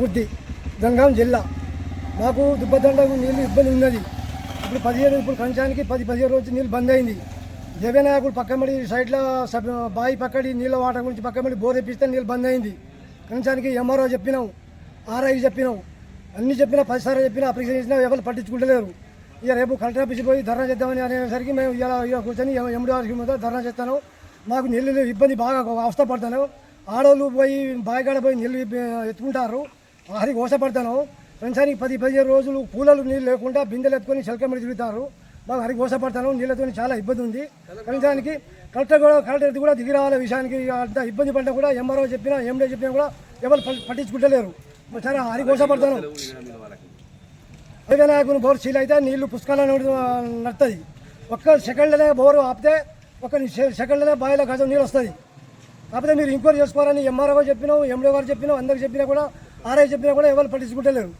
కల్వకుర్తి జనగాం జిల్లా. మాకు దుబ్బదండకు నీళ్ళు ఇబ్బంది ఉన్నది. ఇప్పుడు కంచానికి 10-15 రోజులు నీళ్ళు బంద్ అయింది. జగన్ నాయకుడు పక్కమడి సైడ్లో బావి పక్కడి నీళ్ళ వాటర్ గురించి పక్కమడి బోర్ తెప్పిస్తే నీళ్ళు బంద్ అయింది. కంచానికి ఎంఆర్ఓ చెప్పినాం, ఆర్ఐ చెప్పినాం, అన్నీ చెప్పినా 10 సార్లు చెప్పినా అప్లికేషన్ ఇచ్చినా ఎవరు పట్టించుకుంటలేరు. ఇక రేపు కలెక్టర్ ఆఫీస్కి పోయి ధర్నా చేద్దామని అనేసరికి మేము ఇలా కూర్చొని ఎండి ఆఫీస్ మీద ధర్నా చేస్తాను. మాకు నీళ్ళు ఇబ్బంది బాగా అవస్థపడతాను. ఆడవాళ్ళు పోయి బావికాడ పోయి నీళ్ళు ఎత్తుకుంటారు, అది కోసపడతాను. కంచానికి 10-15 రోజులు కూలర్లు నీళ్ళు లేకుండా బిందెలు ఎత్తుకొని చిలకమ్మడి తిరుగుతారు. మాకు హరి కోసపడతాను. నీళ్ళతో చాలా ఇబ్బంది ఉంది. కంచానికి కలెక్టర్ కూడా దిగి రావాల విషయానికి అంత ఇబ్బంది పడ్డా కూడా ఎంఆర్ఓ చెప్పినా ఎండే చెప్పినా కూడా ఎవరు పట్టించుకుంటలేరు. చాలా హరి కోసపడతాను. నాయకుని బోర్ చీల్ అయితే నీళ్లు పుష్కలంగా నడుతుంది. ఒక్క సెకండ్లోనే బోరు ఆపితే ఒక సెకండ్లోనే బావిలో గజం నీళ్ళు వస్తుంది. కాకపోతే మీరు ఎంక్వైరీ చేసుకోవాలని ఎంఆర్ఓ చెప్పినాం, ఎండో గారు చెప్పినాం, అందరికి చెప్పినా కూడా ఆర్ఐ చెప్పినా కూడా ఎవరు పట్టించుకుంటలేరు.